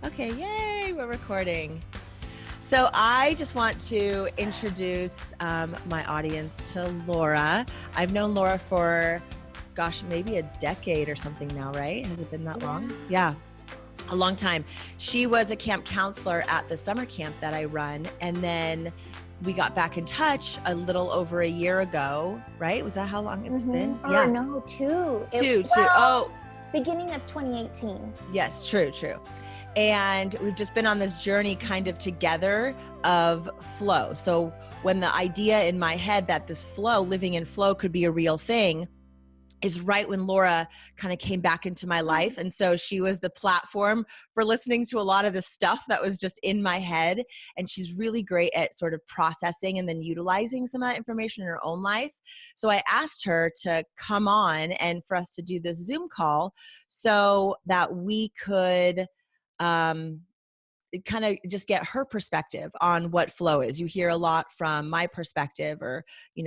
Okay, yay, we're recording. So I just want to introduce my audience to Laura. I've known Laura for, maybe a decade or something now, right? Has it been that long? Yeah, a long time. She was a camp counselor at the summer camp that I run. And then we got back in touch a little over a year ago, right? Was that how long it's been? Yeah. No, two. Two. Beginning of 2018. Yes, true. And we've just been on this journey kind of together of flow. So when the idea in my head that this flow, living in flow, could be a real thing is right when Laura kind of came back into my life. And so she was the platform for listening to a lot of the stuff that was just in my head. And she's really great at sort of processing and then utilizing some of that information in her own life. So I asked her to come on and for us to do this Zoom call so that we could kind of just get her perspective on what flow is. You hear a lot from my perspective or,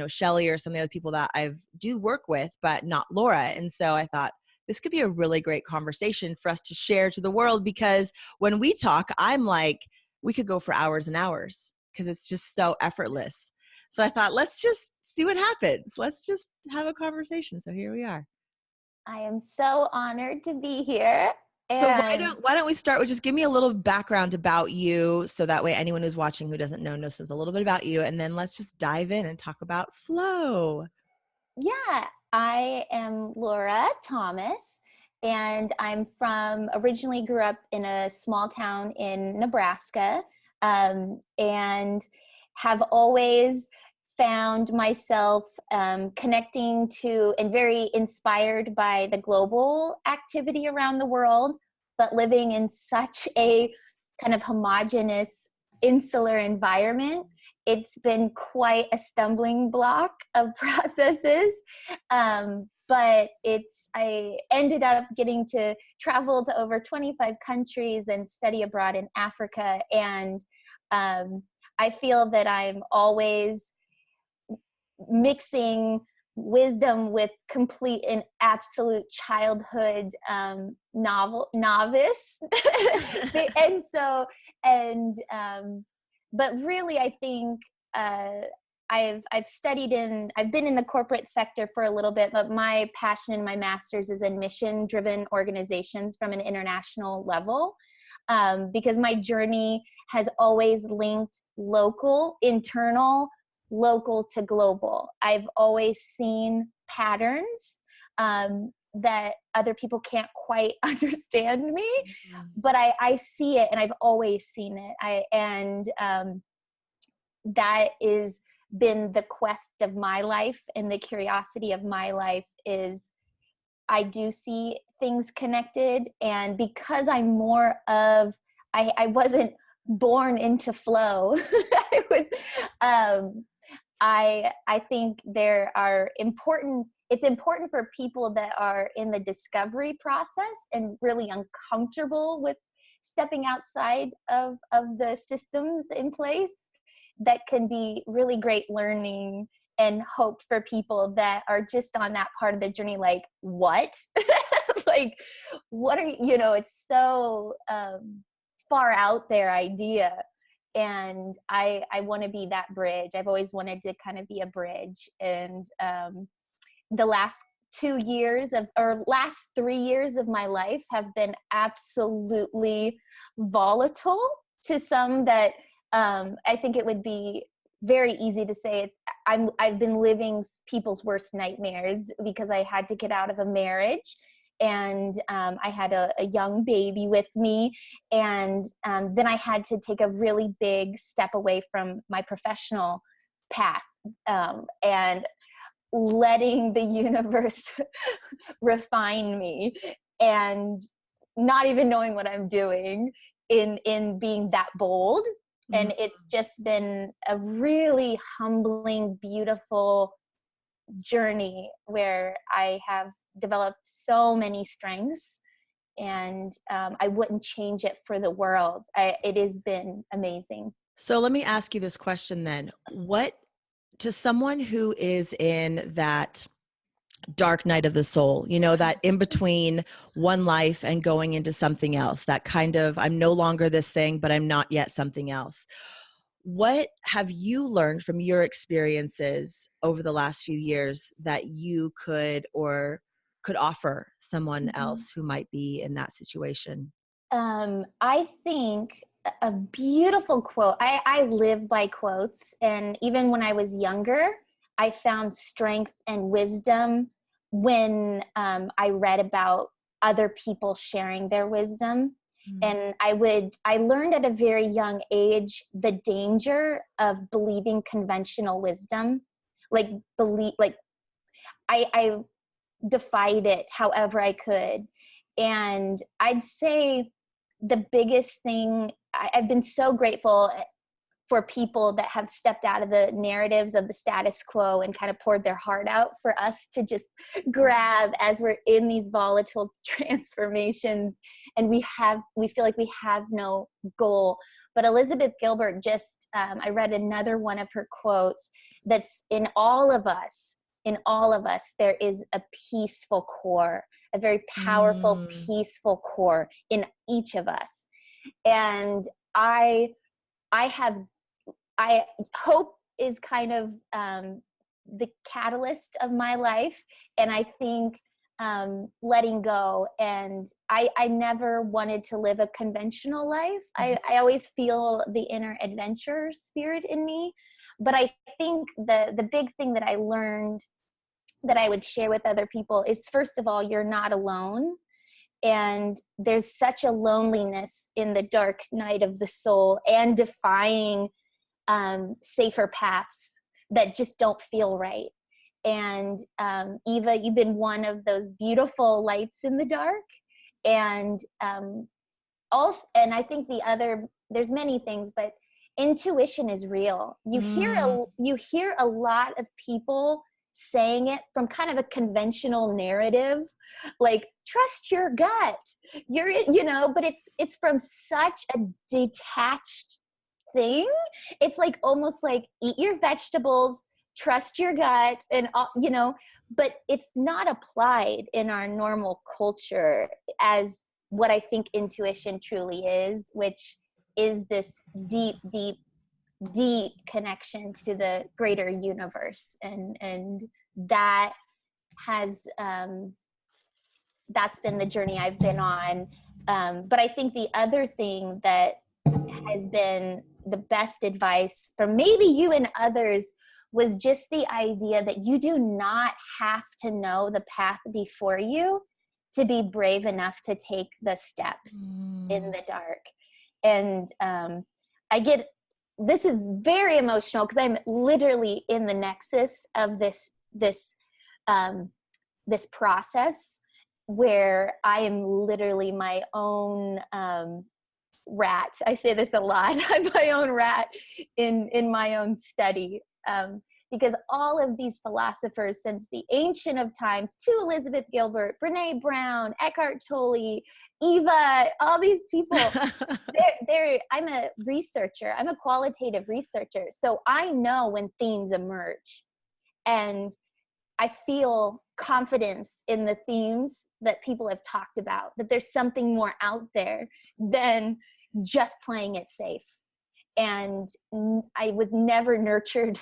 Shelly or some of the other people that I do work with, but not Laura. And so I thought this could be a really great conversation for us to share to the world, because when we talk, I'm like, we could go for hours and hours because it's just so effortless. So I thought, let's just see what happens. Let's just have a conversation. So here we are. I am so honored to be here. So why don't we start with just give me a little background about you, so that way anyone who's watching who doesn't know knows a little bit about you, and then let's just dive in and talk about flow. Yeah, I am Laura Thomas, and I'm originally grew up in a small town in Nebraska, and have always found myself connecting to and very inspired by the global activity around the world, but living in such a kind of homogenous, insular environment, it's been quite a stumbling block of processes. But I ended up getting to travel to over 25 countries and study abroad in Africa. And I feel that I'm always mixing wisdom with complete and absolute childhood novice. But really I think I've been in the corporate sector for a little bit, but my passion in my master's is in mission driven organizations from an international level. Because my journey has always linked local to global. I've always seen patterns that other people can't quite understand me, but I see it, and I've always seen it. That is been the quest of my life, and the curiosity of my life is I do see things connected. And because I'm I wasn't born into flow. I think it's important for people that are in the discovery process and really uncomfortable with stepping outside of the systems in place. That can be really great learning and hope for people that are just on that part of the journey. Like, what? Like, what are you, it's so far out there idea. And I want to be that bridge. I've always wanted to kind of be a bridge. And the last 3 years of my life have been absolutely volatile, to some that I think it would be very easy to say I've been living people's worst nightmares, because I had to get out of a marriage. And I had a young baby with me. And then I had to take a really big step away from my professional path, and letting the universe refine me, and not even knowing what I'm doing in being that bold. Mm-hmm. And it's just been a really humbling, beautiful journey where I have developed so many strengths, and I wouldn't change it for the world. It has been amazing. So let me ask you this question then. What, to someone who is in that dark night of the soul, you know, that in between one life and going into something else, that kind of, I'm no longer this thing, but I'm not yet something else. What have you learned from your experiences over the last few years that you could or could offer someone else who might be in that situation? I think a beautiful quote. I live by quotes, and even when I was younger, I found strength and wisdom when I read about other people sharing their wisdom. And I learned at a very young age the danger of believing conventional wisdom, like I defied it however I could. And I'd say the biggest thing, I've been so grateful for people that have stepped out of the narratives of the status quo and kind of poured their heart out for us to just grab as we're in these volatile transformations, and we feel like we have no goal. But Elizabeth Gilbert just, I read another one of her quotes that's in all of us. In all of us, there is a peaceful core, a very powerful, peaceful core in each of us. And I hope is kind of the catalyst of my life. And I think letting go, and I never wanted to live a conventional life. I always feel the inner adventure spirit in me. But I think the big thing that I learned that I would share with other people is, first of all, you're not alone. And there's such a loneliness in the dark night of the soul, and defying safer paths that just don't feel right. And Eva, you've been one of those beautiful lights in the dark. And also, and I think there's many things, but intuition is real. You hear a lot of people saying it from kind of a conventional narrative, like trust your gut, but it's from such a detached thing. It's like almost like eat your vegetables, trust your gut, and but it's not applied in our normal culture as what I think intuition truly is, which is this deep, deep, deep connection to the greater universe. And that has that's been the journey I've been on. But I think the other thing that has been the best advice from maybe you and others was just the idea that you do not have to know the path before you to be brave enough to take the steps in the dark. And this is very emotional because I'm literally in the nexus of this process where I am literally my own rat. I say this a lot. I'm my own rat in my own study. Because all of these philosophers since the ancient of times, to Elizabeth Gilbert, Brene Brown, Eckhart Tolle, Eva, all these people, I'm a researcher. I'm a qualitative researcher. So I know when themes emerge, and I feel confidence in the themes that people have talked about, that there's something more out there than just playing it safe. And I was never nurtured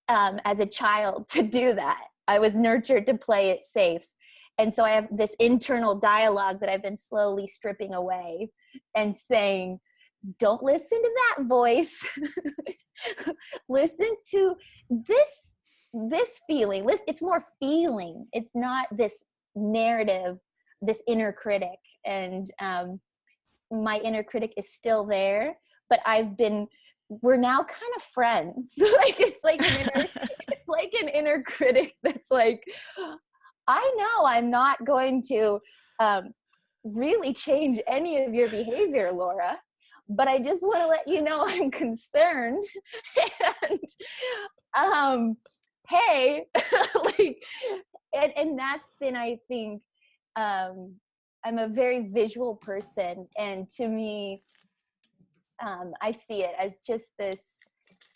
as a child to do that. I was nurtured to play it safe. And so I have this internal dialogue that I've been slowly stripping away and saying, don't listen to that voice. Listen to this feeling. It's more feeling. It's not this narrative, this inner critic. And my inner critic is still there, but we're now kind of friends. It's like an inner critic that's like, I know I'm not going to really change any of your behavior, Laura, but I just want to let you know I'm concerned. And hey, and that's been, I think, I'm a very visual person, and to me, I see it as just this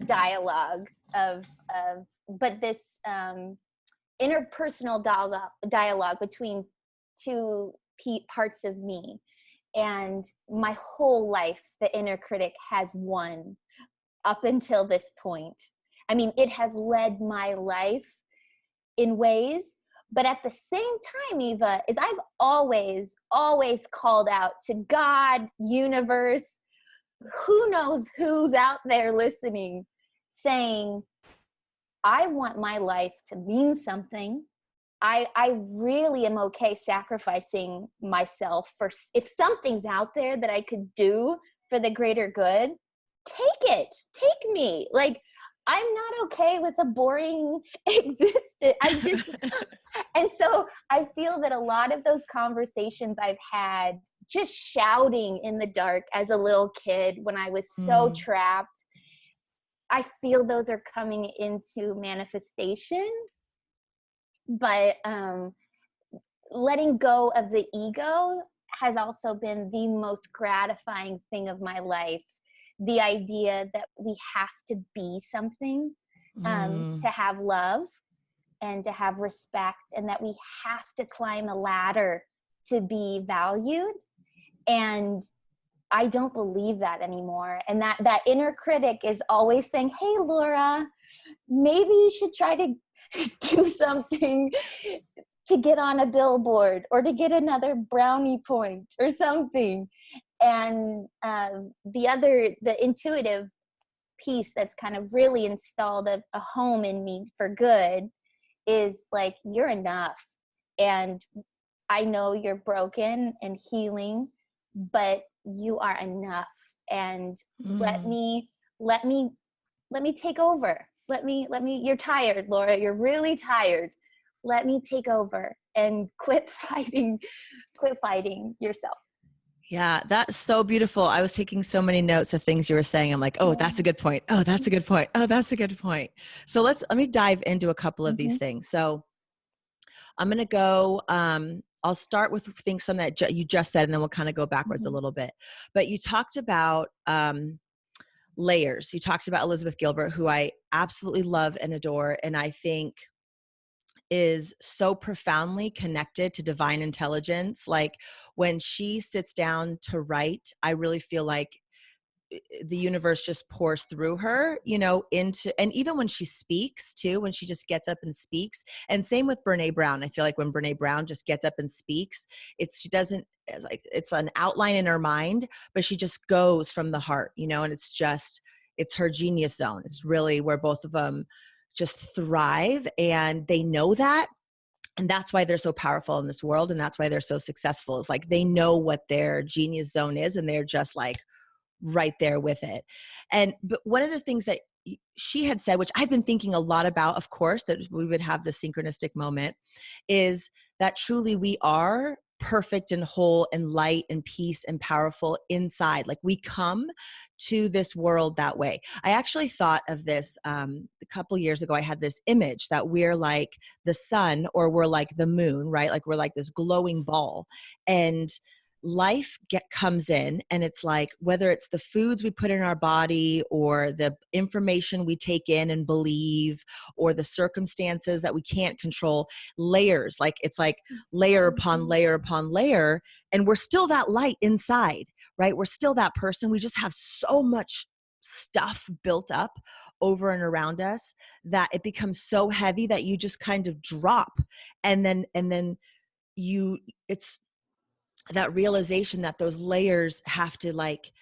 dialogue but this interpersonal dialogue between two parts of me. And my whole life, the inner critic has won up until this point. I mean, it has led my life in ways, but at the same time, Eva, is I've always called out to God, universe, who knows who's out there listening, saying, I want my life to mean something. I really am okay sacrificing myself for, if something's out there that I could do for the greater good, take me. Like, I'm not okay with a boring existence. And so I feel that a lot of those conversations I've had just shouting in the dark as a little kid when I was so trapped, I feel those are coming into manifestation. But letting go of the ego has also been the most gratifying thing of my life. The idea that we have to be something, to have love and to have respect, and that we have to climb a ladder to be valued. And I don't believe that anymore. And that inner critic is always saying, hey, Laura, maybe you should try to do something to get on a billboard or to get another brownie point or something. And the intuitive piece that's kind of really installed a home in me for good is like, you're enough. And I know you're broken and healing, but you are enough. And let me take over. Let me, you're tired, Laura, you're really tired. Let me take over and quit fighting yourself. Yeah, that's so beautiful. I was taking so many notes of things you were saying. I'm like, oh, that's a good point. Oh, that's a good point. Oh, that's a good point. So let me dive into a couple of these things. So I'm going to go, I'll start with things some that you just said, and then we'll kind of go backwards a little bit. But you talked about layers. You talked about Elizabeth Gilbert, who I absolutely love and adore, and I think is so profoundly connected to divine intelligence. Like when she sits down to write, I really feel like the universe just pours through her, into, and even when she speaks too, when she just gets up and speaks. And same with Brene Brown. I feel like when Brene Brown just gets up and speaks, it's an outline in her mind, but she just goes from the heart, and it's her genius zone. It's really where both of them just thrive, and they know that. And that's why they're so powerful in this world. And that's why they're so successful. It's like, they know what their genius zone is, and they're just like right there with it. But one of the things that she had said, which I've been thinking a lot about, of course, that we would have the synchronistic moment, is that truly we are perfect and whole and light and peace and powerful inside. Like, we come to this world that way. I actually thought of this a couple years ago. I had this image that we're like the sun, or we're like the moon, right? Like we're like this glowing ball, and life comes in, and it's like, whether it's the foods we put in our body, or the information we take in and believe, or the circumstances that we can't control, layers, like it's like layer upon layer upon layer, and we're still that light inside, right? We're still that person. We just have so much stuff built up over and around us that it becomes so heavy that you just kind of drop, and then it's that realization that those layers have to like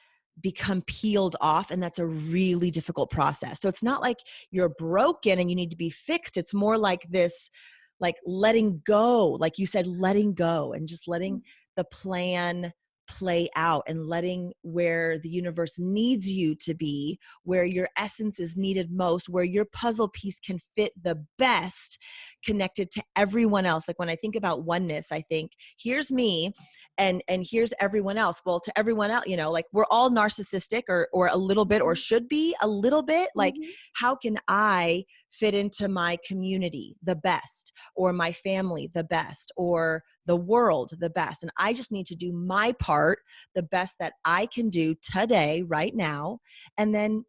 become peeled off. And that's a really difficult process. So it's not like you're broken and you need to be fixed. It's more like this, like letting go, like you said, letting go, and just letting the plan play out, and letting where the universe needs you to be, where your essence is needed most, where your puzzle piece can fit the best, connected to everyone else. Like when I think about oneness, I think here's me and here's everyone else. Well, to everyone else, like we're all narcissistic, or a little bit, or should be a little bit. Like, how can I fit into my community the best, or my family the best, or the world the best? And I just need to do my part the best that I can do today, right now. And then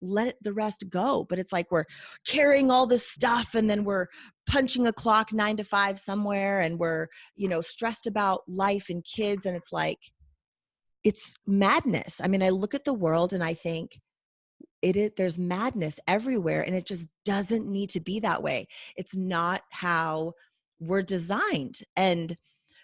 let the rest go. But it's like we're carrying all this stuff, and then we're punching a clock 9 to 5 somewhere, and we're, stressed about life and kids. And it's like, it's madness. I mean, I look at the world and I think there's madness everywhere, and it just doesn't need to be that way. It's not how we're designed. And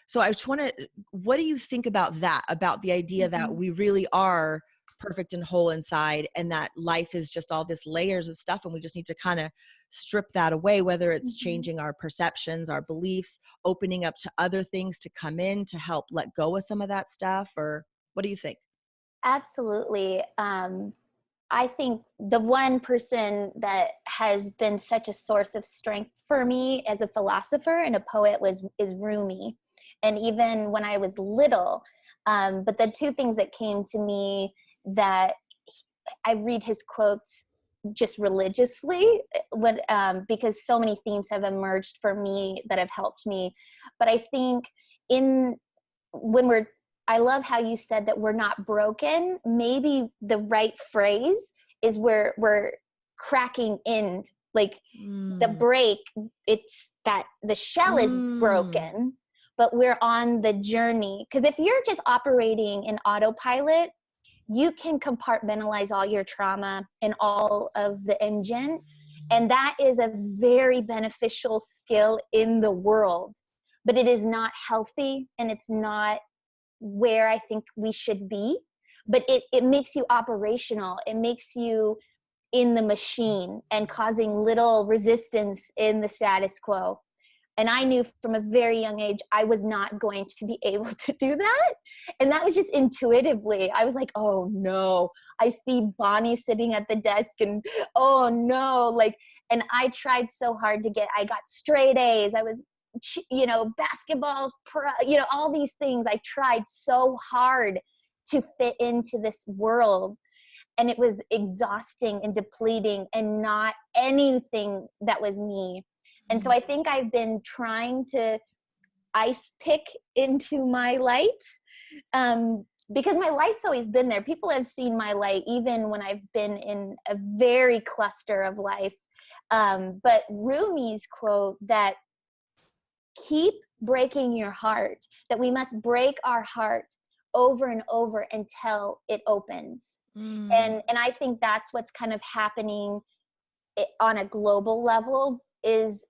so I just want to, what do you think about that, about the idea that we really are perfect and whole inside, and that life is just all this layers of stuff, and we just need to kind of strip that away, whether it's changing our perceptions, our beliefs, opening up to other things to come in to help let go of some of that stuff? Or what do you think? Absolutely. I think the one person that has been such a source of strength for me as a philosopher and a poet is Rumi. And even when I was little, but the two things that came to me that I read his quotes just religiously because so many themes have emerged for me that have helped me. But I think I love how you said that we're not broken. Maybe the right phrase is we're cracking in, like the break, it's that the shell is broken, but we're on the journey. Because if you're just operating in autopilot, you can compartmentalize all your trauma and all of the engine. And that is a very beneficial skill in the world, but it is not healthy, and it's not where I think we should be. But it makes you operational. It makes you in the machine and causing little resistance in the status quo. And I knew from a very young age, I was not going to be able to do that. And that was just intuitively. I was like, oh no, I see Bonnie sitting at the desk, and oh no, and I tried so hard I got straight A's. I was, basketball, all these things. I tried so hard to fit into this world. And it was exhausting and depleting, and not anything that was me. And so I think I've been trying to ice pick into my light, because my light's always been there. People have seen my light even when I've been in a very cluster of life. But Rumi's quote that keep breaking your heart, that we must break our heart over and over until it opens. And I think that's what's kind of happening on a global level is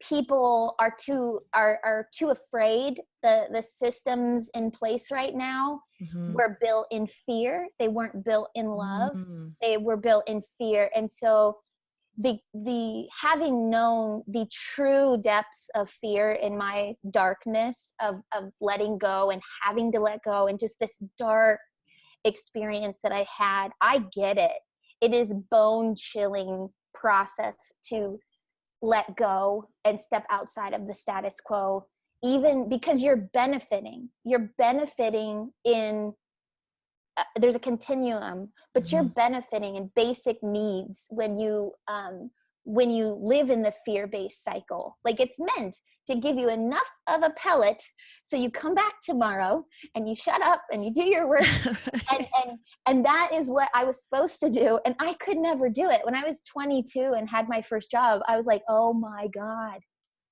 people are too afraid. The systems in place right now were built in fear. They weren't built in love. They were built in fear. And so the having known the true depths of fear in my darkness of letting go and having to let go, and just this dark experience that I had, I get it. It is bone chilling process to let go and step outside of the status quo, even because you're benefiting in there's a continuum, but you're benefiting in basic needs when you live in the fear-based cycle. Like, it's meant to give you enough of a pellet so you come back tomorrow and you shut up and you do your work. and that is what I was supposed to do, and I could never do it. When I was 22 and had my first job, I was like, oh my God,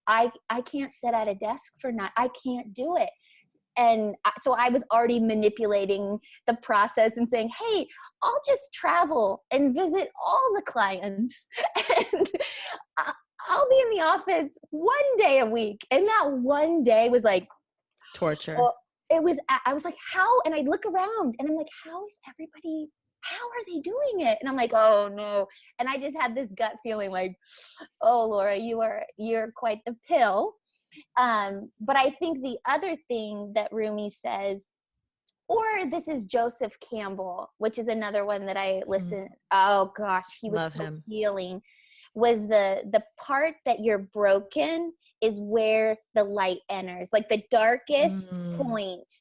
I can't sit at a desk for I can't do it. And so I was already manipulating the process and saying, hey, I'll just travel and visit all the clients. And I'll be in the office one day a week. And that one day was like torture. I was like, how? And I'd look around and I'm like, how are they doing it? And I'm like, oh no. And I just had this gut feeling like, oh, Laura, you're quite the pill. But I think the other thing that Rumi says, or this is Joseph Campbell, which is another one that I listen. Oh gosh, he was so healing. Was the part that you're broken is where the light enters. Like the darkest point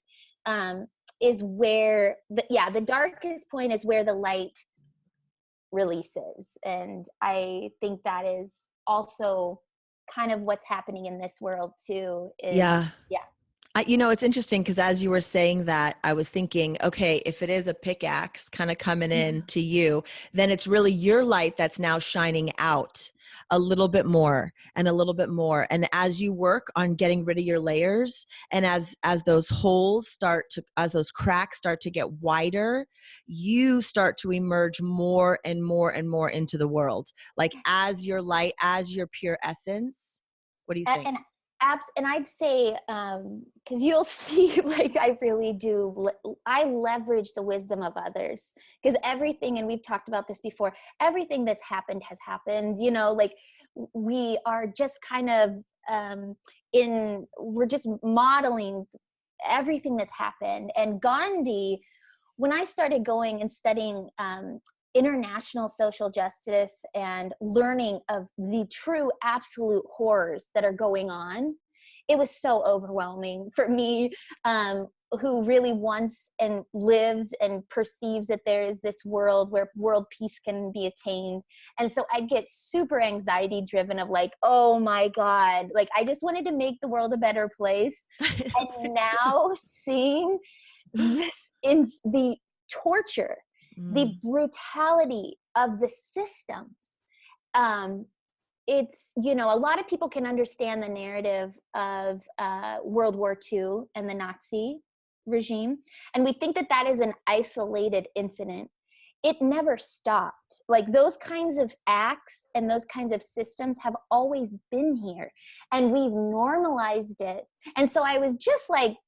is where the darkest point is where the light releases. And I think that is also kind of what's happening in this world too. It's interesting because as you were saying that, I was thinking, okay, if it is a pickaxe kind of coming in to you, then it's really your light that's now shining out a little bit more and a little bit more. And as you work on getting rid of your layers, and as those as those cracks start to get wider, you start to emerge more and more and more into the world, like as your light, as your pure essence. What do you think? And and I'd say, because you'll see, like, I really do, I leverage the wisdom of others, because everything, and we've talked about this before, everything that's happened has happened, like we are just kind of we're just modeling everything that's happened. And Gandhi, when I started going and studying international social justice and learning of the true absolute horrors that are going on, it was so overwhelming for me, who really wants and lives and perceives that there is this world where world peace can be attained. And so I get super anxiety driven of like, oh my God, like I just wanted to make the world a better place. And now seeing this in the torture, the brutality of the systems. It's, a lot of people can understand the narrative of World War II and the Nazi regime. And we think that that is an isolated incident. It never stopped. Like those kinds of acts and those kinds of systems have always been here, and we've normalized it. And so I was just like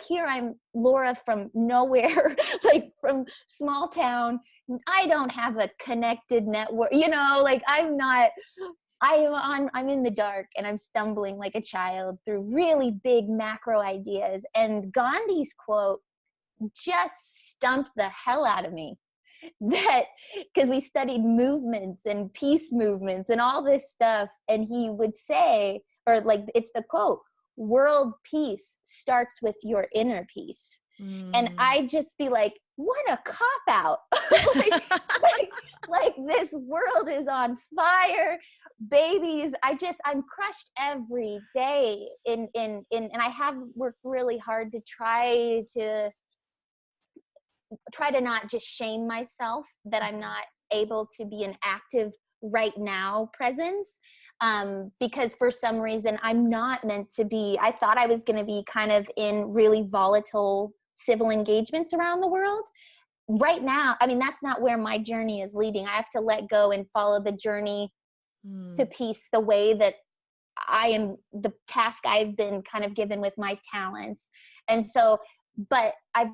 here I'm Laura from nowhere, like from small town. I don't have a connected network, like I'm in the dark and I'm stumbling like a child through really big macro ideas. And Gandhi's quote just stumped the hell out of me. That, because we studied movements and peace movements and all this stuff, and he would say, or like it's the quote, world peace starts with your inner peace. And I just be like, what a cop out. like this world is on fire, babies. I'm crushed every day and I have worked really hard to try to not just shame myself that I'm not able to be an active right now presence, because for some reason I'm not meant to be. I thought I was going to be kind of in really volatile civil engagements around the world. Right now, I mean, that's not where my journey is leading. I have to let go and follow the journey to peace the way that I am, the task I've been kind of given with my talents. And so, but I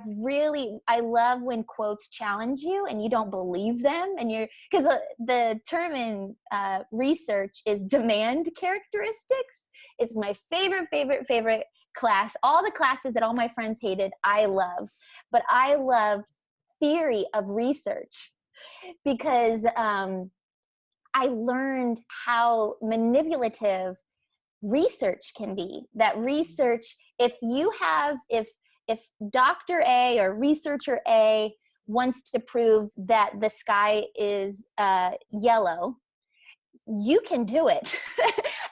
love when quotes challenge you and you don't believe them, and because the term in research is demand characteristics. It's my favorite class. All the classes that all my friends hated, I love, but I love theory of research because I learned how manipulative research can be. That research, if Dr. A or researcher A wants to prove that the sky is yellow, you can do it.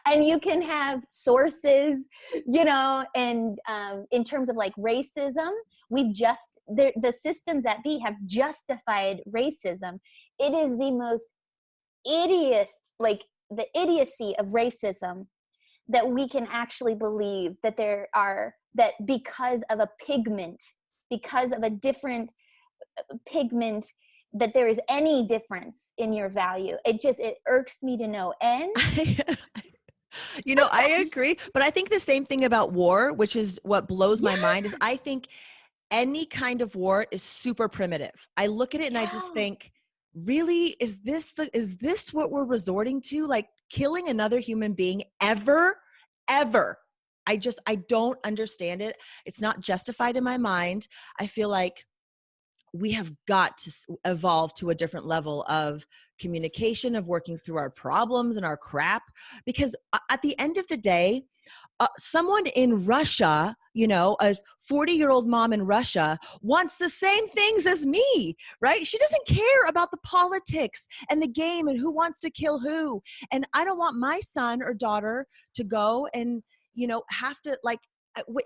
And you can have sources, and in terms of like racism, the systems that be have justified racism. It is the most the idiocy of racism that we can actually believe that that because of a pigment, because of a different pigment, that there is any difference in your value. It irks me to no end. I agree, but I think the same thing about war, which is what blows my mind, is I think any kind of war is super primitive. I look at it and I just think, really, is this what we're resorting to? Like killing another human being ever? I don't understand it. It's not justified in my mind. I feel like we have got to evolve to a different level of communication, of working through our problems and our crap, because at the end of the day, someone in Russia, a 40-year-old mom in Russia wants the same things as me, right? She doesn't care about the politics and the game and who wants to kill who. And I don't want my son or daughter to go and, have to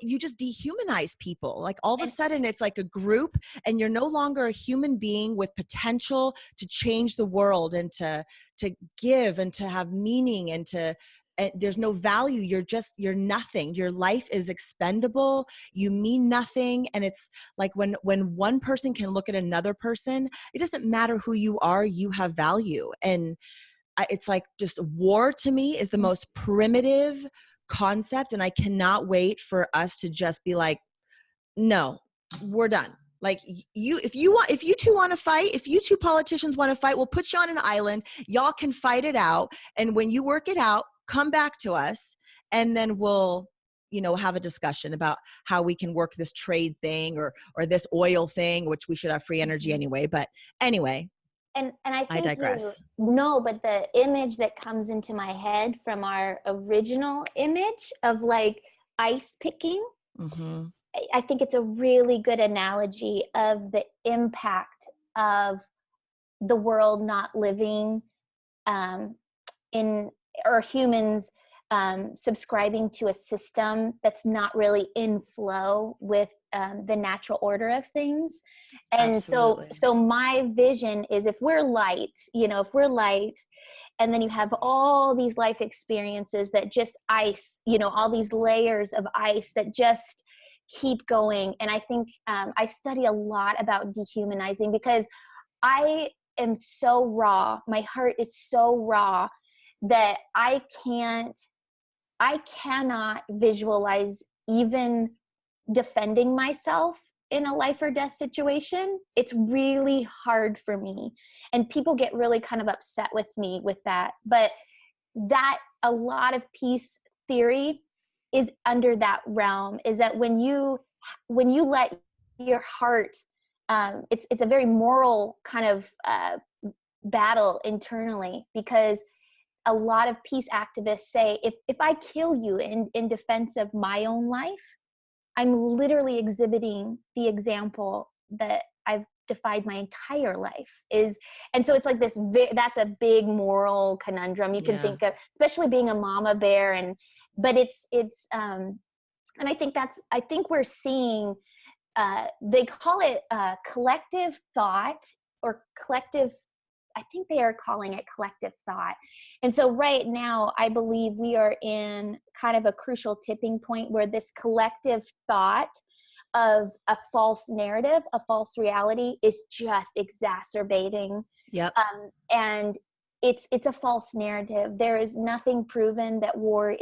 you just dehumanize people. Like all of a And sudden it's like a group, and you're no longer a human being with potential to change the world and to give and to have meaning and there's no value. You're nothing. Your life is expendable. You mean nothing. And it's like when one person can look at another person, it doesn't matter who you are, you have value. And it's like, just war to me is the most primitive concept. And I cannot wait for us to just be like, no, we're done. Like if you two want to fight, if you two politicians want to fight, we'll put you on an island. Y'all can fight it out. And when you work it out, come back to us. And then we'll, have a discussion about how we can work this trade thing or this oil thing, which we should have free energy anyway. But anyway, and I think digress. But the image that comes into my head from our original image of like ice picking, Mm-hmm. I think it's a really good analogy of the impact of the world not living in, or humans subscribing to a system that's not really in flow with the natural order of things. And Absolutely. so my vision is, if we're light, and then you have all these life experiences that just ice, all these layers of ice that just keep going. And I think I study a lot about dehumanizing because I am so raw. My heart is so raw that I cannot visualize even defending myself in a life or death situation. It's really hard for me. And people get really kind of upset with me with that. But that, a lot of peace theory is under that realm, is that when you let your heart, it's a very moral kind of battle internally, because a lot of peace activists say, if I kill you in defense of my own life, I'm literally exhibiting the example that I've defied my entire life. And so it's like this, that's a big moral conundrum you can think of, especially being a mama bear. But it's and I think we're seeing, they call it collective thought, or collective, I think they are calling it collective thought. And so right now, I believe we are in kind of a crucial tipping point where this collective thought of a false narrative, a false reality, is just exacerbating. Yep. And it's a false narrative. There is nothing proven that war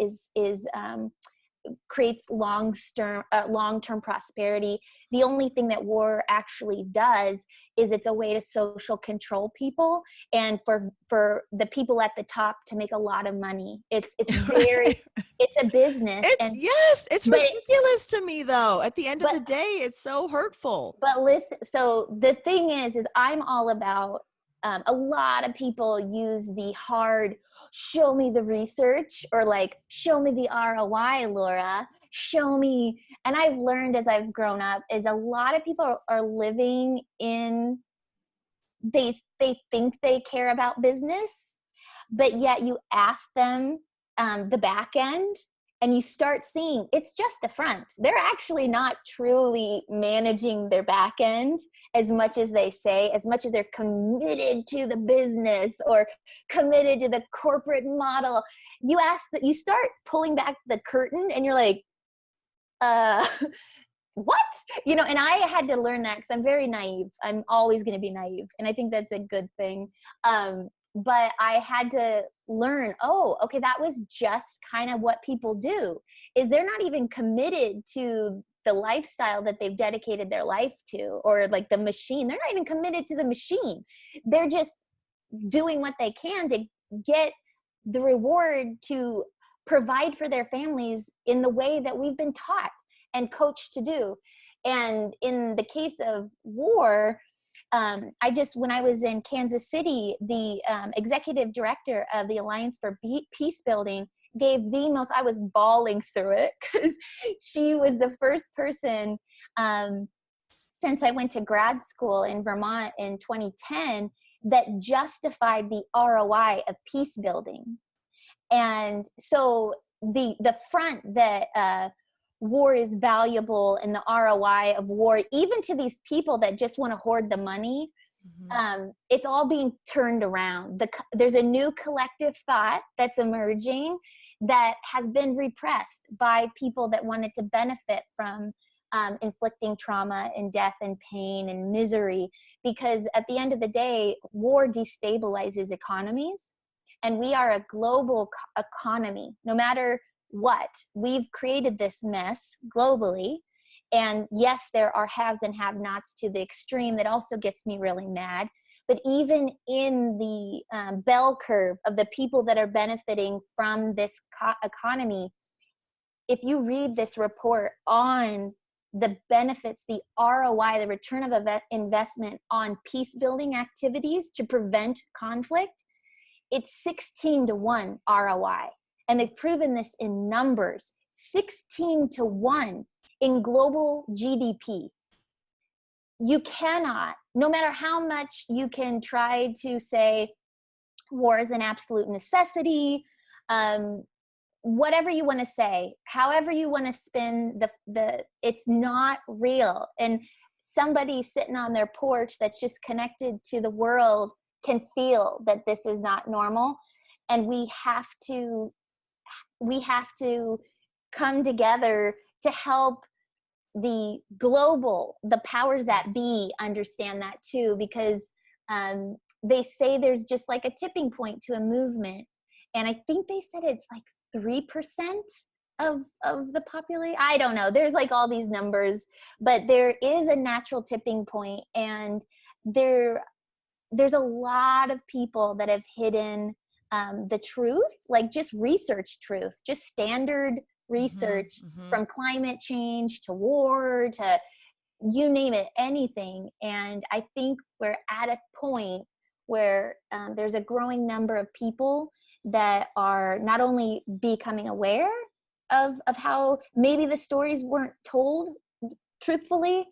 creates long-term prosperity. The only thing that war actually does is it's a way to social control people, and for the people at the top to make a lot of money. It's very it's a business. It's ridiculous to me though. At the end of the day, it's so hurtful. But listen, so the thing is I'm all about, a lot of people use the hard, show me the research, or like, show me the ROI, Laura, show me. And I've learned as I've grown up is a lot of people are living in, they think they care about business, but yet you ask them the back end, and you start seeing it's just a front. They're actually not truly managing their back end as much as they say, as much as they're committed to the business or committed to the corporate model. You start pulling back the curtain, and you're like, what? And I had to learn that because I'm very naive. I'm always going to be naive. And I think that's a good thing. But I had to learn, okay, that was just kind of what people do, is they're not even committed to the lifestyle that they've dedicated their life to, or like the machine. They're not even committed to the machine. They're just doing what they can to get the reward to provide for their families in the way that we've been taught and coached to do. And in the case of war, when I was in Kansas City, the executive director of the Alliance for Peace Building gave the most, I was bawling through it, because she was the first person since I went to grad school in Vermont in 2010 that justified the ROI of peace building. And so the front that war is valuable and the ROI of war, even to these people that just want to hoard the money, it's all being turned around. There's a new collective thought that's emerging that has been repressed by people that wanted to benefit from inflicting trauma and death and pain and misery, because at the end of the day, war destabilizes economies, and we are a global economy. No matter what, we've created this mess globally. And yes, there are haves and have-nots to the extreme that also gets me really mad. But even in the bell curve of the people that are benefiting from this economy, if you read this report on the benefits, the ROI, the return of investment on peace building activities to prevent conflict, it's 16-1 ROI. And they've proven this in numbers, 16-1 in global GDP. You cannot, no matter how much you can try to say war is an absolute necessity, whatever you want to say, however you want to spin it's not real. And somebody sitting on their porch that's just connected to the world can feel that this is not normal. And we have to come together to help the powers that be understand that too, because they say there's just like a tipping point to a movement. And I think they said it's like 3% of the population. I don't know. There's like all these numbers, but there is a natural tipping point, and there's a lot of people that have hidden the truth, like just research truth, just standard research from climate change to war to you name it, anything. And I think we're at a point where there's a growing number of people that are not only becoming aware of how maybe the stories weren't told truthfully,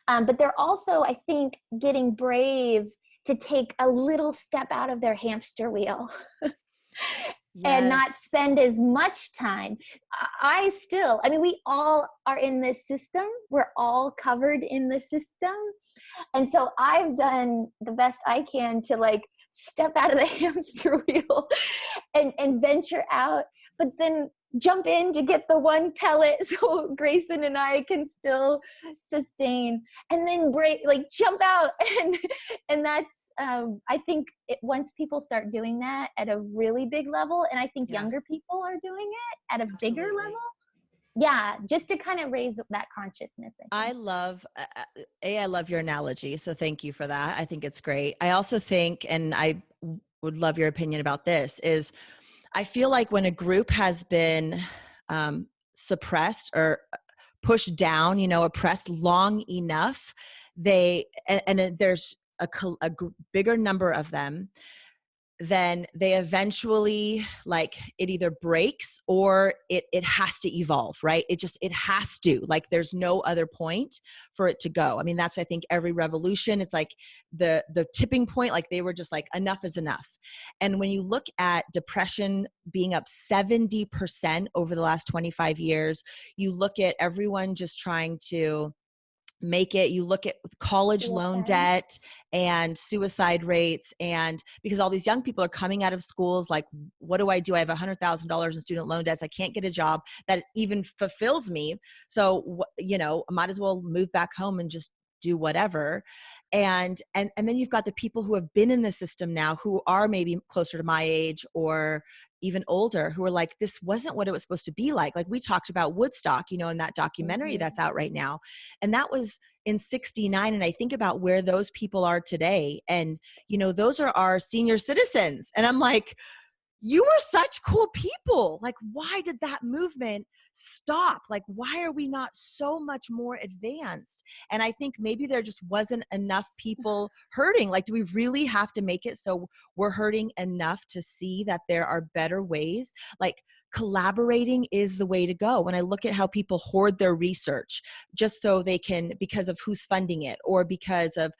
but they're also, I think, getting brave to take a little step out of their hamster wheel. And not spend as much time. We all are in this system. We're all covered in the system. And so I've done the best I can to like step out of the hamster wheel and venture out, but then jump in to get the one pellet so Grayson and I can still sustain, and then jump out. And that's, I think once people start doing that at a really big level, and I think younger people are doing it at a bigger level. Yeah, just to kind of raise that consciousness. I love your analogy. So thank you for that. I think it's great. I also think, and I would love your opinion about this, is I feel like when a group has been suppressed or pushed down, oppressed long enough, and there's a bigger number of them, then they eventually, like, it either breaks or it has to evolve, right? It has to, like, there's no other point for it to go. I mean, that's, I think, every revolution, it's like the tipping point, like they were just like, enough is enough. And when you look at depression being up 70% over the last 25 years, you look at everyone just trying to make it, you look at college loan debt and suicide rates, and because all these young people are coming out of schools like, what do? I have $100,000 in student loan debts. I can't get a job that even fulfills me. So, I might as well move back home and just do whatever. And then you've got the people who have been in the system now, who are maybe closer to my age or even older, who are like, this wasn't what it was supposed to be like. Like we talked about Woodstock, in that documentary that's out right now. And that was in 69. And I think about where those people are today. And, those are our senior citizens. And I'm like, you were such cool people. Like, why did that movement stop? Like, why are we not so much more advanced? And I think maybe there just wasn't enough people hurting. Like, do we really have to make it so we're hurting enough to see that there are better ways? Like, collaborating is the way to go. When I look at how people hoard their research just so they can, because of who's funding it, or because of,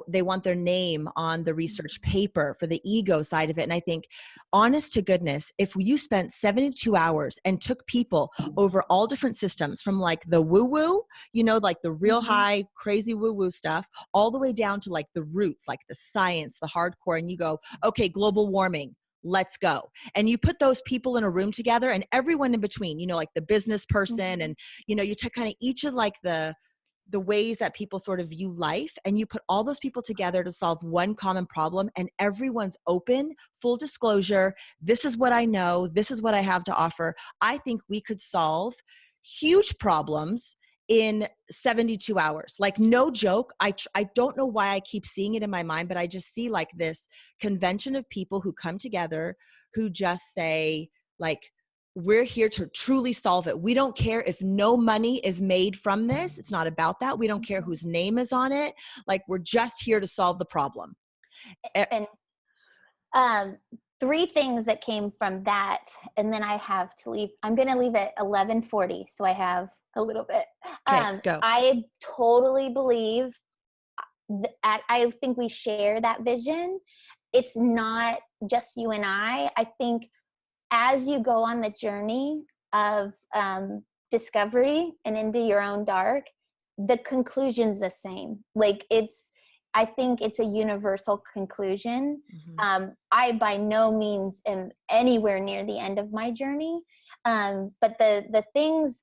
they want their name on the research paper for the ego side of it. And I think, honest to goodness, if you spent 72 hours and took people over all different systems, from like the woo-woo, like the real high, crazy woo-woo stuff, all the way down to like the roots, like the science, the hardcore, and you go, okay, global warming, let's go. And you put those people in a room together, and everyone in between, like the business person, and, you take kind of each of like the ways that people sort of view life, and you put all those people together to solve one common problem, and everyone's open, full disclosure. This is what I know. This is what I have to offer. I think we could solve huge problems in 72 hours. Like, no joke. I don't know why I keep seeing it in my mind, but I just see like this convention of people who come together, who just say like, we're here to truly solve it. We don't care if no money is made from this. It's not about that. We don't care whose name is on it. Like, we're just here to solve the problem. And three things that came from that, and then I have to leave. I'm going to leave at 11:40, so I have a little bit. Okay, go. I totally believe that I think we share that vision. It's not just you and I. I think as you go on the journey of discovery and into your own dark, the conclusion's the same. Like, I think it's a universal conclusion. I by no means am anywhere near the end of my journey. But the things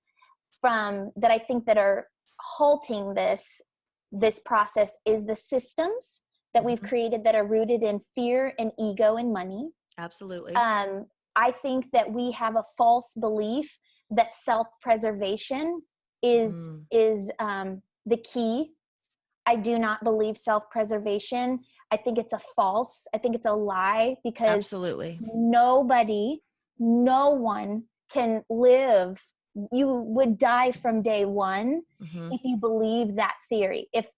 that I think that are halting this process is the systems that we've created that are rooted in fear and ego and money. Absolutely. I think that we have a false belief that self-preservation is the key. I do not believe self-preservation. I think it's I think it's a lie, because absolutely no one can live. You would die from day one if you believe that theory. If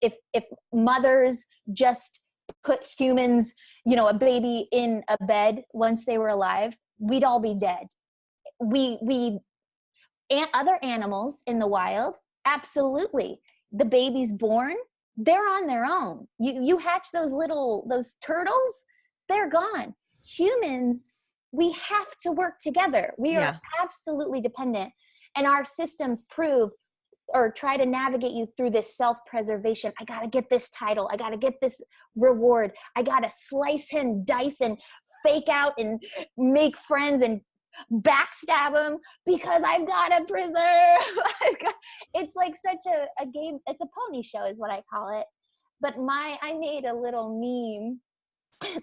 mothers just put humans, a baby in a bed once they were alive, we'd all be dead. Other animals in the wild, absolutely. The baby's born, they're on their own. You hatch those turtles, they're gone. Humans, we have to work together. We are absolutely dependent. And our systems prove or try to navigate you through this self-preservation. I got to get this title. I got to get this reward. I got to slice and dice and fake out and make friends and backstab them because I've got to preserve. It's like such a game. It's a pony show is what I call it. But I made a little meme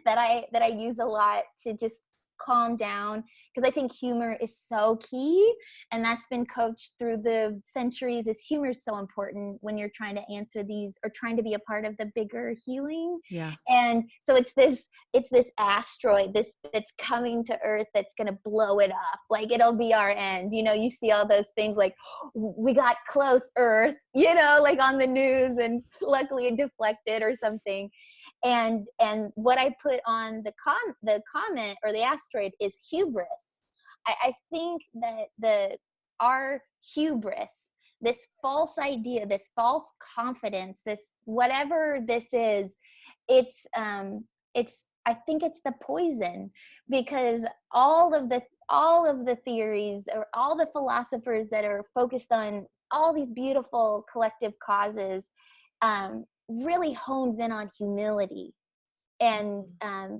that I use a lot to just calm down, because I think humor is so key, and that's been coached through the centuries. Humor is so important when you're trying to answer these or trying to be a part of the bigger healing. And so it's this asteroid that's coming to Earth that's gonna blow it up. Like, it'll be our end. You see all those things like, we got close, Earth, like on the news, and luckily it deflected or something. And what I put on the comment or the asteroid is hubris. I think that our hubris, this false idea, this false confidence, this whatever this is, I think it's the poison, because all of the theories or all the philosophers that are focused on all these beautiful collective causes really hones in on humility. And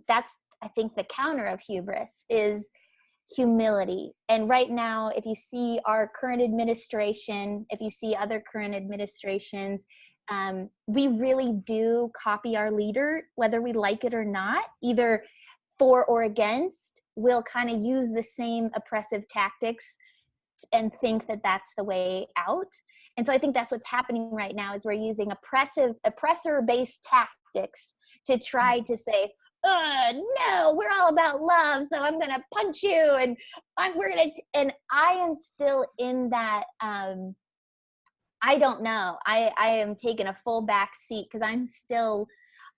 that's, I think, the counter of hubris is humility. And right now, if you see our current administration, if you see other current administrations, we really do copy our leader, whether we like it or not, either for or against. We'll kind of use the same oppressive tactics and think that that's the way out. And so I think that's what's happening right now, is we're using oppressor-based tactics to try to say, no, we're all about love, so I'm gonna punch you, and and I am still in that. I don't know. I am taking a full back seat, because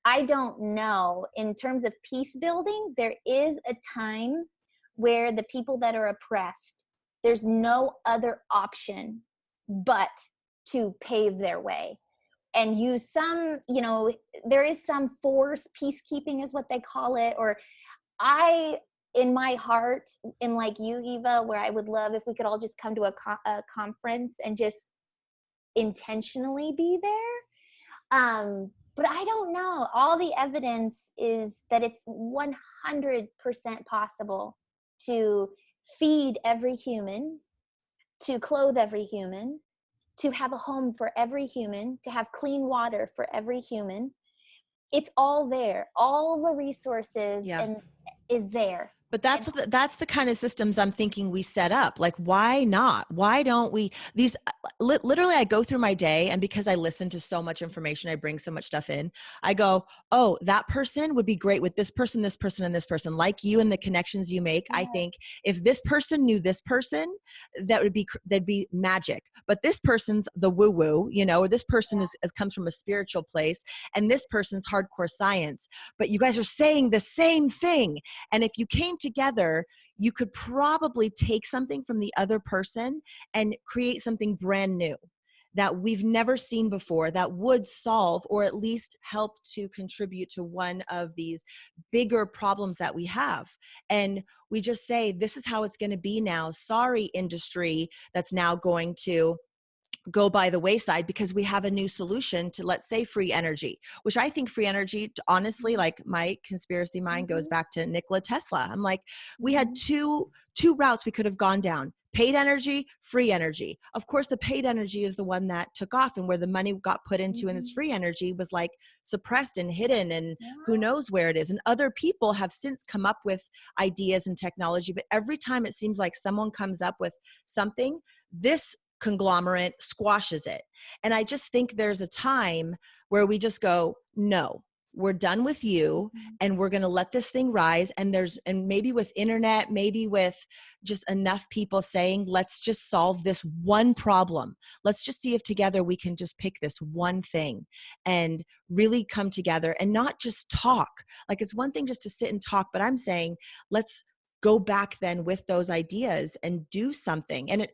I don't know. In terms of peace building, there is a time where the people that are oppressed, there's no other option but to pave their way. and use some, you know, there is some force, peacekeeping is what they call it. Or I, in my heart, am like you, Eva, where I would love if we could all just come to a conference and just intentionally be there. But I don't know. All the evidence is that it's 100% possible to feed every human, to clothe every human, to have a home for every human, to have clean water for every human. It's all there. All the resources and is there. But that's the kind of systems I'm thinking we set up. Like, why not? Why don't we? These literally, I go through my day, and because I listen to so much information, I bring so much stuff in. I go, oh, that person would be great with this person, and this person. Like you and the connections you make, I think if this person knew this person, that'd be magic. But this person's the woo woo, you know, or this person is comes from a spiritual place, and this person's hardcore science. But you guys are saying the same thing, and if you came together, you could probably take something from the other person and create something brand new that we've never seen before, that would solve or at least help to contribute to one of these bigger problems that we have. And we just say, this is how it's going to be now. Sorry, industry that's now going to go by the wayside, because we have a new solution to, let's say, free energy, which I think free energy, honestly, like my conspiracy mind goes back to Nikola Tesla. I'm like, we had two routes we could have gone down: paid energy, free energy. Of course, the paid energy is the one that took off, and where the money got put into, and this free energy was like suppressed and hidden, and who knows where it is. And other people have since come up with ideas and technology, but every time it seems like someone comes up with something, this conglomerate squashes it. And I just think there's a time where we just go, no, we're done with you, and we're going to let this thing rise. And maybe with internet, maybe with just enough people saying, let's just solve this one problem. Let's just see if together we can just pick this one thing and really come together and not just talk. Like, it's one thing just to sit and talk, but I'm saying, let's go back then with those ideas and do something. And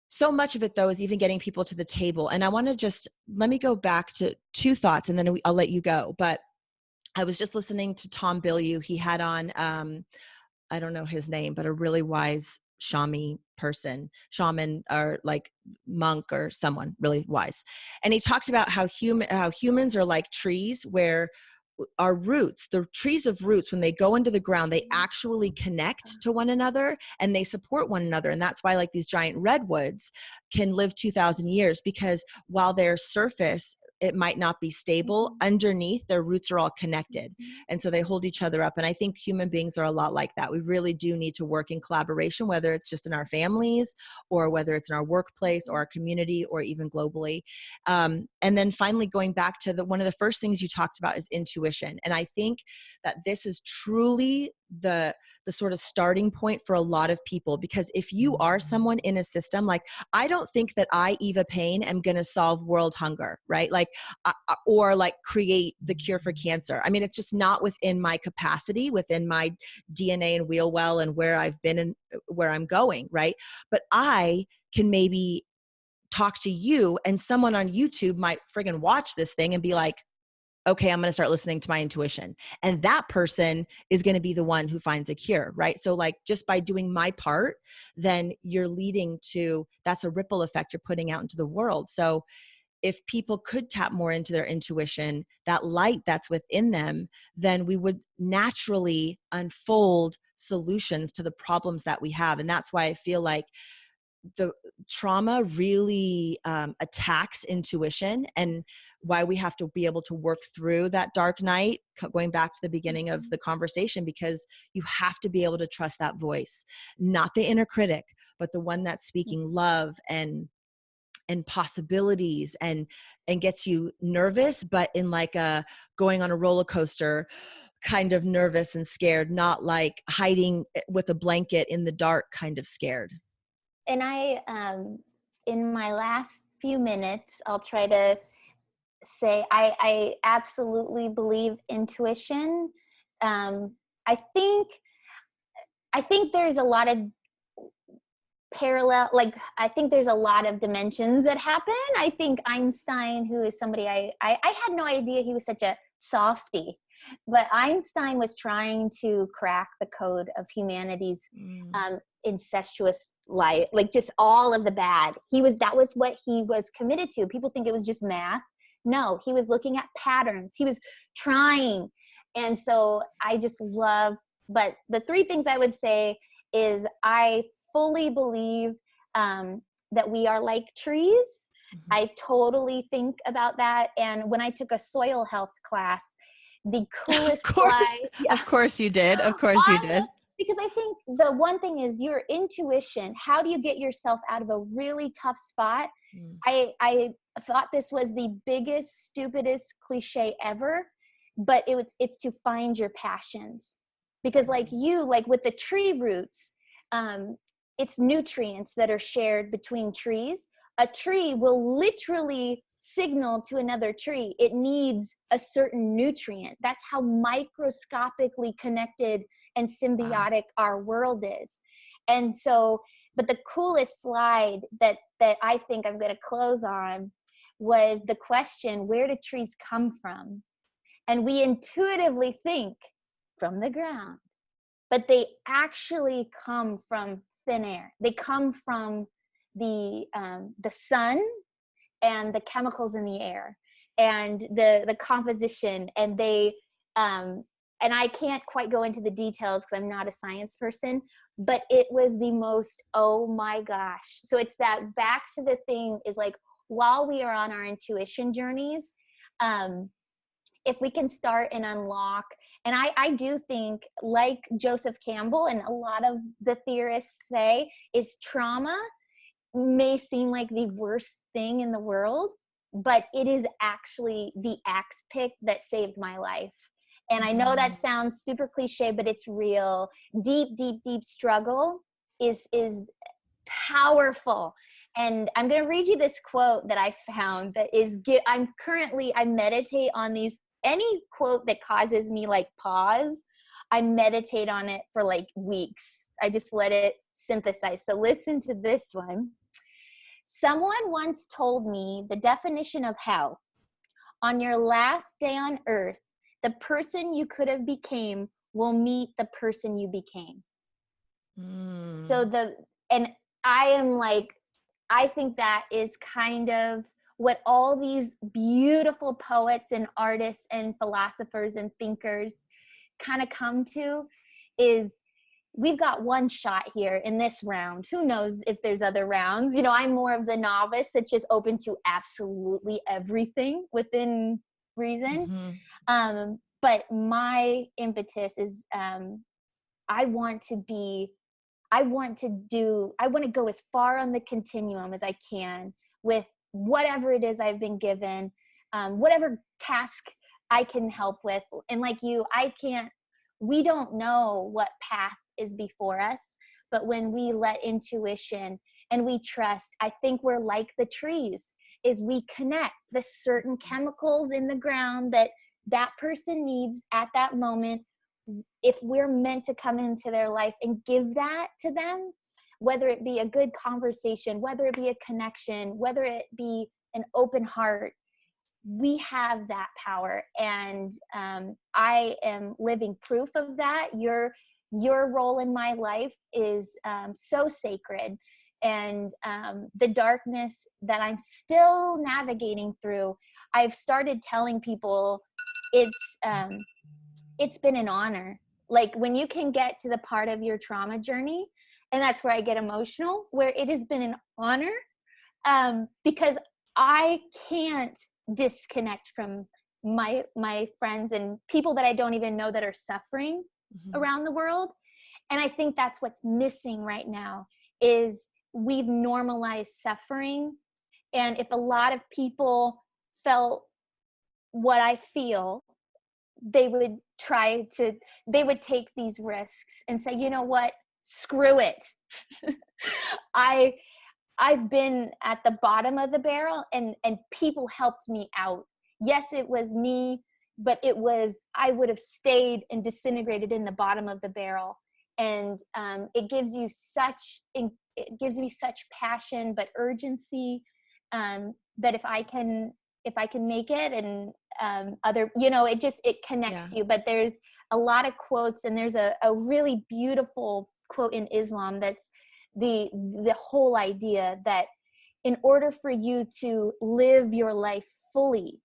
so much of it, though, is even getting people to the table. And I want to let me go back to two thoughts, and then I'll let you go. But I was just listening to Tom Bilyeu. He had on, I don't know his name, but a really wise shaman or like monk or someone really wise. And he talked about how humans are like trees, where our roots, the trees of roots, when they go into the ground, they actually connect to one another and they support one another. And that's why, like, these giant redwoods can live 2,000 years, because while their surface, it might not be stable, underneath their roots are all connected. And so they hold each other up. And I think human beings are a lot like that. We really do need to work in collaboration, whether it's just in our families or whether it's in our workplace or our community or even globally. And then finally, going back to one of the first things you talked about is intuition. And I think that this is truly the sort of starting point for a lot of people, because if you are someone in a system, like, I don't think that I, Eva Payne, am going to solve world hunger, right? Like, or like create the cure for cancer. I mean, it's just not within my capacity, within my DNA and wheel well, and where I've been and where I'm going, right? But I can maybe talk to you, and someone on YouTube might friggin' watch this thing and be like, okay, I'm going to start listening to my intuition. And that person is going to be the one who finds a cure, right? So, like, just by doing my part, then you're leading to, that's a ripple effect you're putting out into the world. So if people could tap more into their intuition, that light that's within them, then we would naturally unfold solutions to the problems that we have. And that's why I feel like the trauma really attacks intuition, and why we have to be able to work through that dark night, going back to the beginning of the conversation, because you have to be able to trust that voice, not the inner critic, but the one that's speaking love and possibilities, and gets you nervous, but in like a going on a roller coaster kind of nervous and scared, not like hiding with a blanket in the dark kind of scared. And in my last few minutes, I'll try to say I absolutely believe intuition. I think there's a lot of parallel, like, I think there's a lot of dimensions that happen. I think Einstein, who is somebody I had no idea he was such a softie, but Einstein was trying to crack the code of humanity's incestuous life, like just all of the bad. That was what he was committed to. People think it was just math. No, he was looking at patterns. He was trying. And so I just love, but the three things I would say is I fully believe that we are like trees. I totally think about that. And when I took a soil health class, the coolest slide. Of course you did. Of course you did. Because I think the one thing is your intuition. How do you get yourself out of a really tough spot? I thought this was the biggest, stupidest cliche ever, but it's to find your passions. Because like with the tree roots, it's nutrients that are shared between trees. A tree will literally signal to another tree it needs a certain nutrient. That's how microscopically connected and symbiotic our world is. And so, but the coolest slide that I think I'm going to close on was the question, where do trees come from? And we intuitively think from the ground, but they actually come from thin air. They come from the sun and the chemicals in the air and the composition, and they and I can't quite go into the details because I'm not a science person, but it was the most, oh my gosh. So it's that back to the thing is like, while we are on our intuition journeys, if we can start and unlock, and I do think, like Joseph Campbell and a lot of the theorists say, is trauma may seem like the worst thing in the world, but it is actually the axe pick that saved my life. And I know that sounds super cliche, but it's real. Deep, deep, deep struggle is powerful. And I'm going to read you this quote that I found that is, I meditate on these, any quote that causes me like pause, I meditate on it for like weeks. I just let it synthesize. So listen to this one. Someone once told me the definition of hell. On your last day on earth, the person you could have became will meet the person you became. So and I am like, I think that is kind of what all these beautiful poets and artists and philosophers and thinkers kind of come to, is we've got one shot here in this round. Who knows if there's other rounds? You know, I'm more of the novice that's just open to absolutely everything within reason. But my impetus is I want to go as far on the continuum as I can with whatever it is I've been given, whatever task I can help with. And like you, we don't know what path is before us, but when we let intuition and we trust, I think we're like the trees, is we connect the certain chemicals in the ground that person needs at that moment. If we're meant to come into their life and give that to them, whether it be a good conversation, whether it be a connection, whether it be an open heart, we have that power. And I am living proof of that. Your role in my life is so sacred. And the darkness that I'm still navigating through, I've started telling people it's been an honor. Like when you can get to the part of your trauma journey, and that's where I get emotional, where it has been an honor, because I can't disconnect from my friends and people that I don't even know that are suffering around the world. And I think that's what's missing right now, is we've normalized suffering. And if a lot of people felt what I feel, they would take these risks and say, you know what, screw it. I've been at the bottom of the barrel and people helped me out. Yes, it was me, but I would have stayed and disintegrated in the bottom of the barrel. And it gives me such passion, but urgency, that if I can make it, and other, it Yeah. connects you. But there's a lot of quotes, and there's a really beautiful quote in Islam that's the whole idea that in order for you to live your life fully,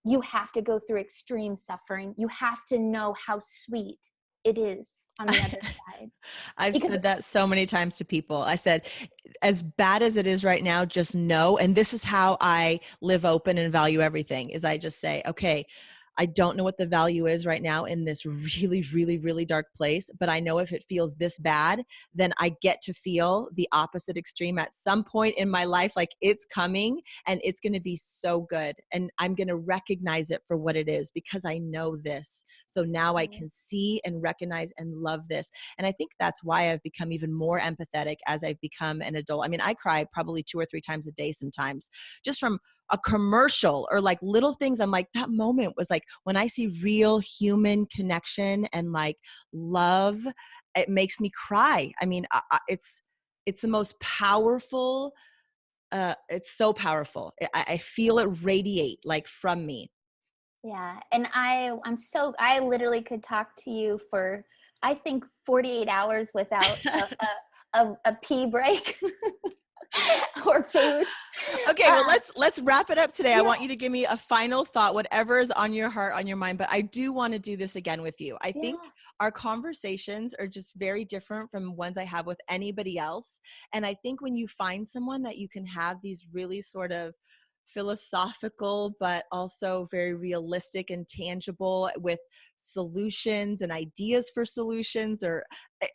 you have to go through extreme suffering. You have to know how sweet it is on the other side. I've Because said that so many times to people. I said, as bad as it is right now, just know, and this is how I live open and value everything, is I just say, okay, I don't know what the value is right now in this really, really, really dark place, but I know if it feels this bad, then I get to feel the opposite extreme at some point in my life. Like, it's coming and it's going to be so good. And I'm going to recognize it for what it is because I know this. So now I can see and recognize and love this. And I think that's why I've become even more empathetic as I've become an adult. I mean, I cry probably 2 or 3 times a day sometimes, just from a commercial or like little things. I'm like, that moment was like, when I see real human connection and like love, it makes me cry. I mean, it's the most powerful. It's so powerful. I feel it radiate like from me. yeah, and I literally could talk to you for, I think, 48 hours without a pee break or food. Okay, well, let's wrap it up today. I Yeah, want you to give me a final thought, whatever is on your heart, on your mind, but I do want to do this again with you. I think yeah. our conversations are just very different from ones I have with anybody else. And I think when you find someone that you can have these really sort of philosophical, but also very realistic and tangible with solutions and ideas for solutions, or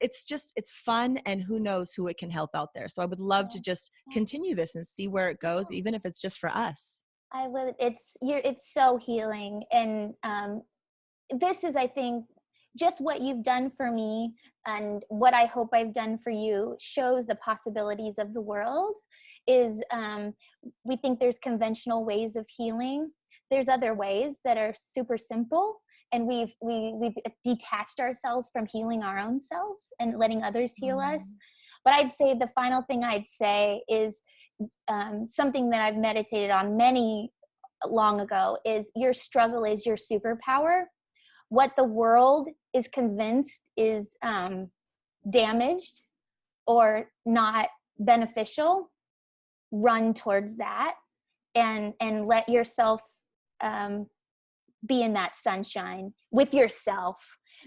it's fun, and who knows who it can help out there. So I would love to just continue this and see where it goes, even if it's just for us. I would. It's so healing, and this is, I think, just what you've done for me, and what I hope I've done for you shows the possibilities of the world. Is we think there's conventional ways of healing. There's other ways that are super simple, and we've detached ourselves from healing our own selves and letting others heal us. But I'd say the final thing I'd say is something that I've meditated on many long ago, is your struggle is your superpower. What the world is convinced is damaged or not beneficial, run towards that, and let yourself be in that sunshine with yourself.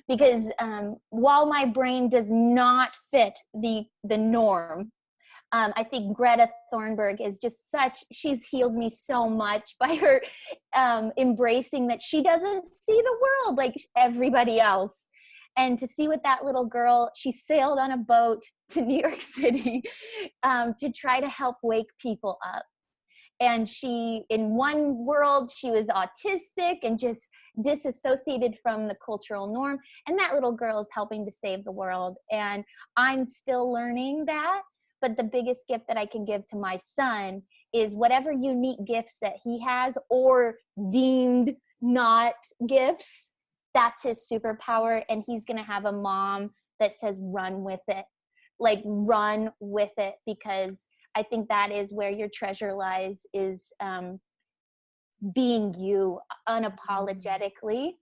Because while my brain does not fit the norm, I think Greta Thunberg is just she's healed me so much by her embracing that she doesn't see the world like everybody else. And to see what that little girl, she sailed on a boat to New York City to try to help wake people up. And she, in one world, she was autistic and just disassociated from the cultural norm. And that little girl is helping to save the world. And I'm still learning that. But the biggest gift that I can give to my son is whatever unique gifts that he has, or deemed not gifts, that's his superpower. And he's going to have a mom that says, run with it. Like, run with it, because I think that is where your treasure lies, is being you unapologetically,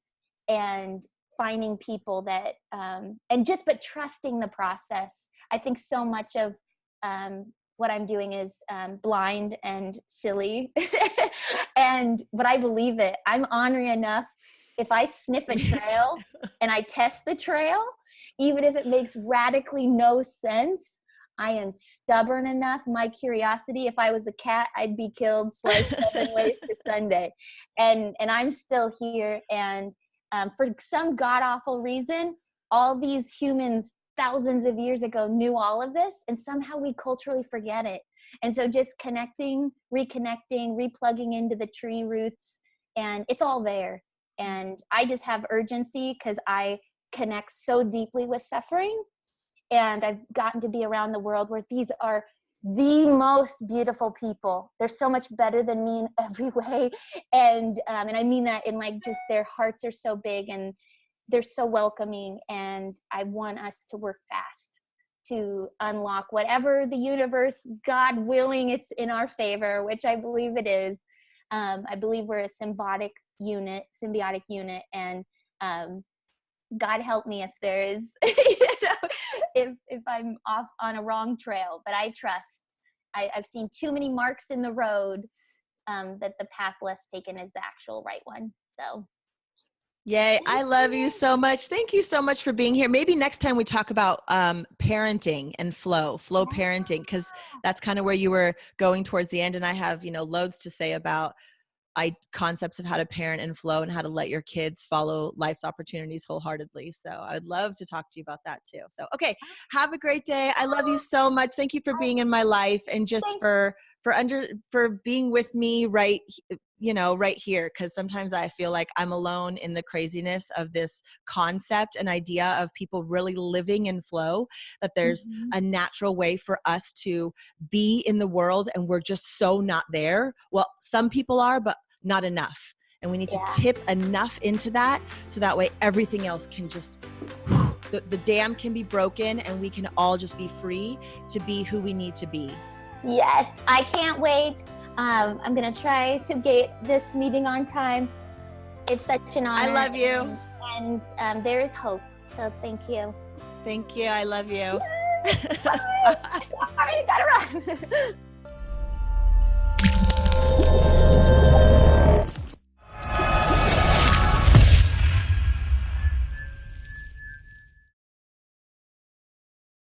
and finding people that, but trusting the process. I think so much of what I'm doing is blind and silly, but I believe it. I'm ornery enough. If I sniff a trail and I test the trail, even if it makes radically no sense, I am stubborn enough. My curiosity, if I was a cat, I'd be killed, sliced 7 ways to Sunday. And I'm still here. And for some god-awful reason, all these humans thousands of years ago knew all of this, and somehow we culturally forget it. And so just connecting, reconnecting, replugging into the tree roots, and it's all there. And I just have urgency because I connect so deeply with suffering. And I've gotten to be around the world where these are the most beautiful people. They're so much better than me in every way. And I mean that in like, just their hearts are so big, and they're so welcoming, and I want us to work fast to unlock whatever the universe, God willing, it's in our favor, which I believe it is. I believe we're a symbiotic unit, and God help me if there is, if I'm off on a wrong trail, but I trust. I've seen too many marks in the road that the path less taken is the actual right one. So. Yay. I love you so much. Thank you so much for being here. Maybe next time we talk about parenting and flow parenting, because that's kind of where you were going towards the end. And I have, loads to say about concepts of how to parent and flow and how to let your kids follow life's opportunities wholeheartedly. So I would love to talk to you about that too. So, okay. Have a great day. I love you so much. Thank you for being in my life, and just for being with me right here. Cause sometimes I feel like I'm alone in the craziness of this concept and idea of people really living in flow, that there's a natural way for us to be in the world, and we're just so not there. Well, some people are, but not enough. And we need to tip enough into that, so that way everything else can just, the dam can be broken, and we can all just be free to be who we need to be. Yes, I can't wait. I'm going to try to get this meeting on time. It's such an honor. I love you. And there is hope. So thank you. Thank you. I love you. Sorry, I gotta run.